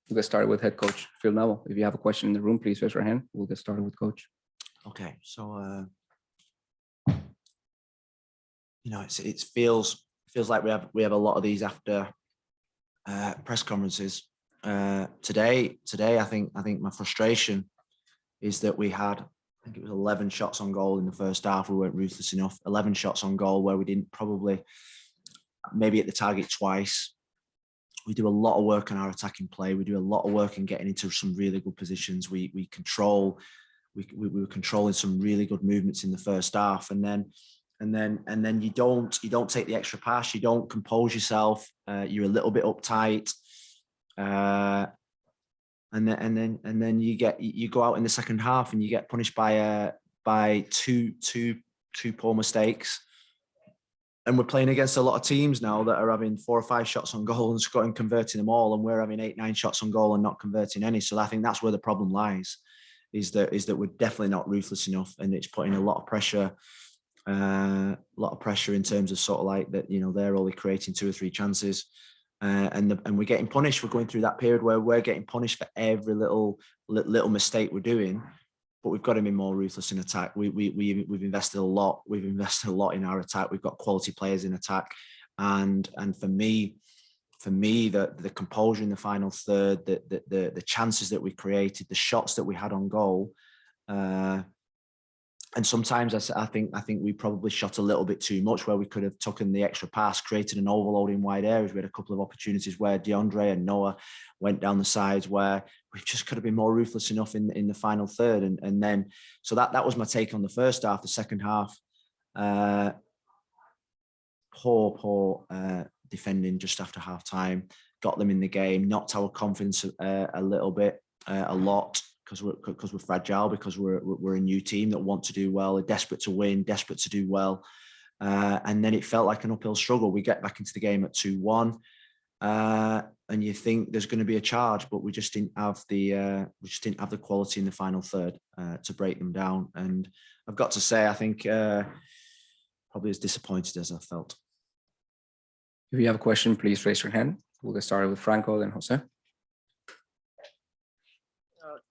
We'll get started with head coach Phil Neville. If you have a question in the room, please raise your hand. We'll get started with coach. Okay, so it feels like we have a lot of these after press conferences. Today, I think my frustration is that we had, I think it was 11 shots on goal in the first half. We weren't ruthless enough. 11 shots on goal where we didn't probably maybe hit the target twice. We do a lot of work on our attacking play. We do a lot of work in getting into some really good positions. We were controlling some really good movements in the first half, and then you don't take the extra pass. You don't compose yourself. You're a little bit uptight, and then you go out in the second half and you get punished by two poor mistakes. And we're playing against a lot of teams now that are having 4 or 5 shots on goal and converting them all, and we're having 8, 9 shots on goal and not converting any. So I think that's where the problem lies, is that we're definitely not ruthless enough, and it's putting a lot of pressure in terms of sort of like that. They're only creating 2 or 3 chances, and we're getting punished. We're going through that period where we're getting punished for every little mistake we're doing. But we've got to be more ruthless in attack. We've invested a lot. We've invested a lot in our attack. We've got quality players in attack, and for me, the composure in the final third, the chances that we created, the shots that we had on goal, and sometimes I think we probably shot a little bit too much, where we could have taken the extra pass, created an overload in wide areas. We had a couple of opportunities where DeAndre and Noah went down the sides, where we just could have been more ruthless enough in the final third. And then, so that was my take on the first half. The second half, poor defending just after half time, got them in the game, knocked our confidence a little bit, a lot. Because we're fragile, because we're a new team that want to do well, are desperate to win, desperate to do well, and then it felt like an uphill struggle. We get back into the game at 2-1, and you think there's going to be a charge, but we just didn't have the quality in the final third to break them down. And I've got to say, I think probably as disappointed as I felt. If you have a question, please raise your hand. We'll get started with Franco, then Jose.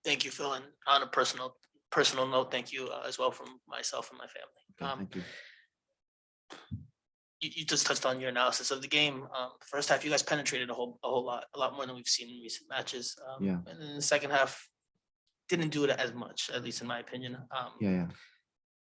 Thank you, Phil. And on a personal note, thank you as well from myself and my family. Thank you. You just touched on your analysis of the game. First half, you guys penetrated a whole lot more than we've seen in recent matches. And in the second half, didn't do it as much, at least in my opinion.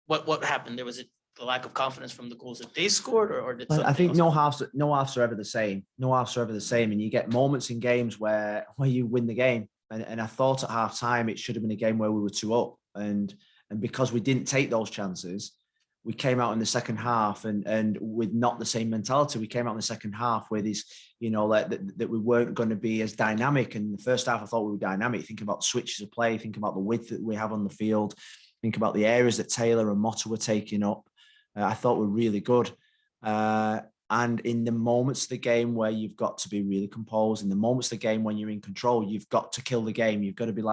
What happened there? Was it the lack of confidence from the goals that they scored, or did I think no halves are ever the same. No halves are ever the same, and you get moments in games where you win the game. And I thought at half time it should have been a game where we were 2 up, and because we didn't take those chances, we came out in the second half and with not the same mentality. We came out in the second half with this, that we weren't going to be as dynamic. And the first half I thought we were dynamic. Think about switches of play, think about the width that we have on the field, think about the areas that Taylor and Motta were taking up. I thought were really good. And in the moments of the game where you've got to be really composed, in the moments of the game when you're in control, you've got to kill the game. You've got to be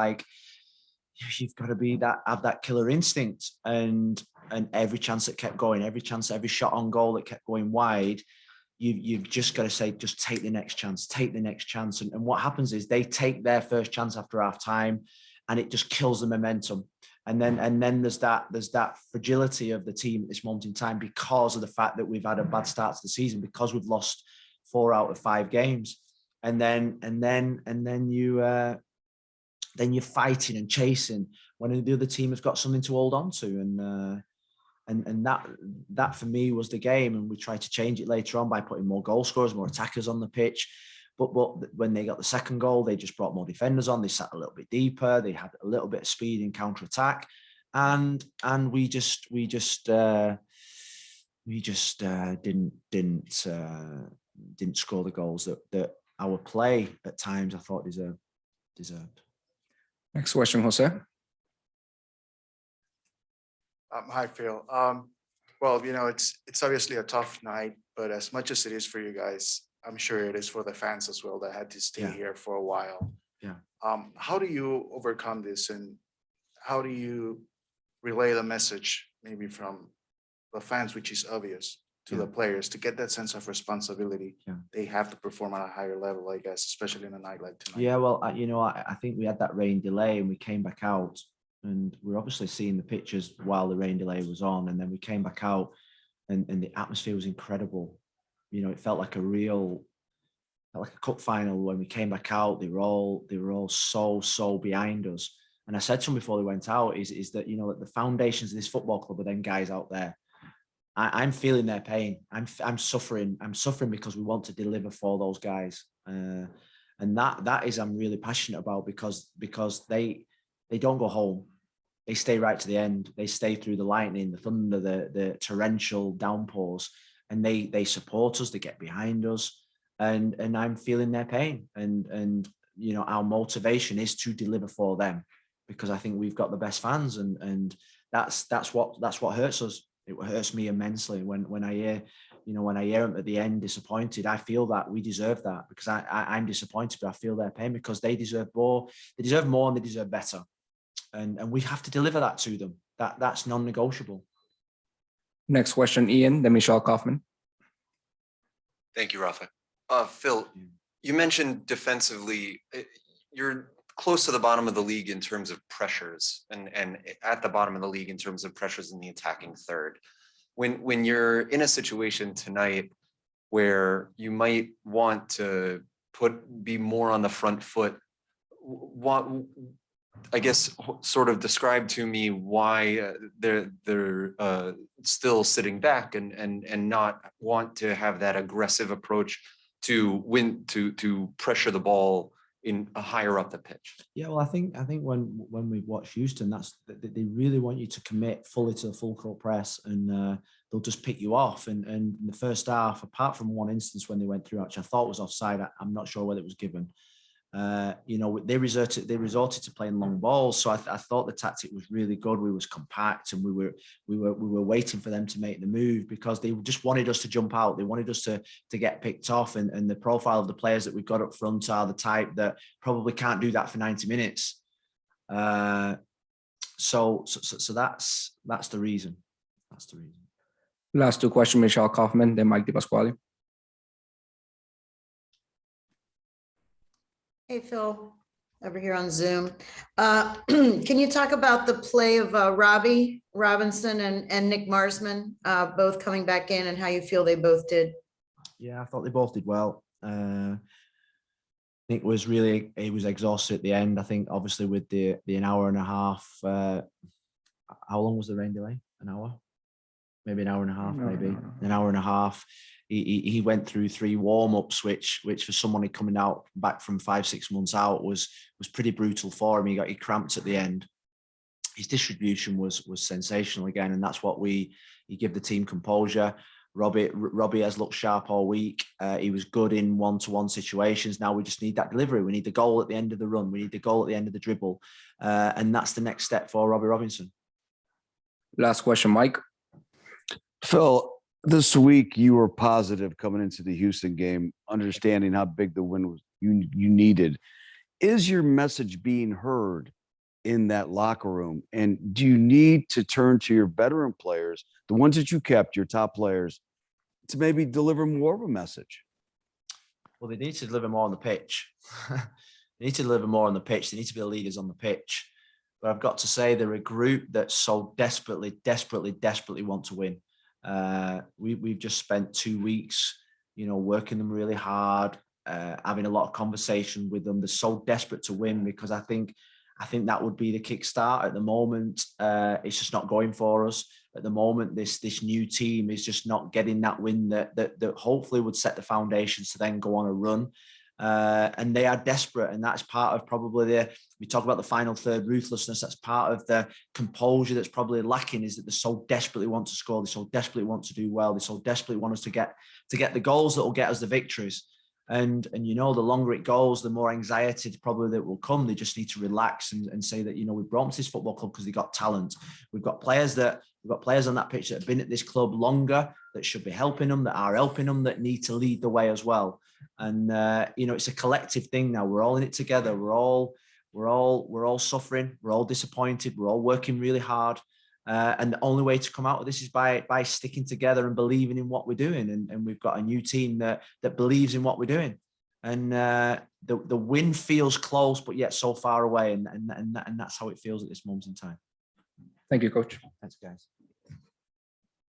have that killer instinct. And every chance that kept going, every shot on goal that kept going wide, you've just got to say, just take the next chance, take the next chance. And what happens is they take their first chance after half time, and it just kills the momentum. And then there's that fragility of the team at this moment in time, because of the fact that we've had a bad start to the season, because we've lost 4 out of 5 games, and then you're fighting and chasing when the other team has got something to hold on to, and that for me was the game. And we tried to change it later on by putting more goal scorers, more attackers on the pitch. But when they got the second goal, they just brought more defenders on. They sat a little bit deeper. They had a little bit of speed in counter attack, and we just didn't score the goals that our play at times I thought deserved. Next question, Jose. Hi, Phil. Well, it's obviously a tough night, but as much as it is for you guys, I'm sure it is for the fans as well that had to stay here for a while. Yeah. How do you overcome this, and how do you relay the message maybe from the fans, which is obvious, to the players to get that sense of responsibility. They have to perform at a higher level, I guess, especially in a night like tonight. Yeah, well, I think we had that rain delay and we came back out, and we're obviously seeing the pictures while the rain delay was on, and then we came back out, and the atmosphere was incredible. It felt like a cup final when we came back out. They were all so behind us. And I said to them before they went out is that that the foundations of this football club are then guys out there. I'm feeling their pain. I'm suffering. I'm suffering because we want to deliver for those guys, and that is I'm really passionate about because they don't go home. They stay right to the end. They stay through the lightning, the thunder, the torrential downpours, and they support us. They get behind us, and I'm feeling their pain. And our motivation is to deliver for them because I think we've got the best fans, and that's what hurts us. It hurts me immensely when I hear them at the end disappointed. I feel that we deserve that because I'm disappointed, but I feel their pain because they deserve more. They deserve more and they deserve better, and we have to deliver that to them. That's non-negotiable. Next question, Ian, then Michelle Kaufman. Thank you, Rafa. Phil, you mentioned defensively, you're close to the bottom of the league in terms of pressures and at the bottom of the league in terms of pressures in the attacking third. When you're in a situation tonight where you might want to be more on the front foot, I guess sort of describe to me why they're still sitting back and not want to have that aggressive approach to pressure the ball in higher up the pitch. Yeah, well, I think when we watch Houston, they really want you to commit fully to the full court press, and they'll just pick you off. And in the first half, apart from one instance when they went through, which I thought was offside, I'm not sure whether it was given. They resorted to playing long balls. So I thought the tactic was really good. We was compact, and we were waiting for them to make the move because they just wanted us to jump out. They wanted us to get picked off. And the profile of the players that we've got up front are the type that probably can't do that for 90 minutes. So that's the reason. That's the reason. Last two questions, Michelle Kaufman, then Mike DePasquale. Hey, Phil, over here on Zoom. Can you talk about the play of Robbie Robinson and Nick Marsman, both coming back in, and how you feel they both did? Yeah, I thought they both did well. Nick was exhausted at the end. I think obviously with the an hour and a half. How long was the rain delay? An hour? Maybe an hour and a half, an hour and a half. He went through 3 warm-ups, which for someone coming out back from 5-6 months out was pretty brutal for him. He cramped at the end. His distribution was sensational again, and that's what he gave the team composure. Robbie has looked sharp all week. He was good in one-to-one situations. Now we just need that delivery. We need the goal at the end of the run. We need the goal at the end of the dribble, and that's the next step for Robbie Robinson. Last question, Mike. Phil, this week you were positive coming into the Houston game, understanding how big the win was you needed. Is your message being heard in that locker room? And do you need to turn to your veteran players, the ones that you kept, your top players, to maybe deliver more of a message? Well, they need to deliver more on the pitch. They need to deliver more on the pitch. They need to be the leaders on the pitch. But I've got to say they're a group that so desperately want to win. We've just spent 2 weeks, working them really hard, having a lot of conversation with them. They're so desperate to win because I think that would be the kickstart. At the moment, it's just not going for us. At the moment, this new team is just not getting that win that hopefully would set the foundations to then go on a run. And they are desperate, and that's part of probably we talk about the final third ruthlessness. That's part of the composure that's probably lacking, is that they so desperately want to score, they so desperately want to do well, they so desperately want us to get the goals that will get us the victories. And the longer it goes, the more anxiety probably that will come. They just need to relax and say that we've brought them to this football club because they got talent. We've got players on that pitch that have been at this club longer, that should be helping them, that are helping them, that need to lead the way as well. And it's a collective thing now. We're all in it together. We're all suffering. We're all disappointed. We're all working really hard. And the only way to come out of this is by sticking together and believing in what we're doing. And we've got a new team that believes in what we're doing. And the win feels close, but yet so far away. And that's how it feels at this moment in time. Thank you, Coach. Thanks, guys.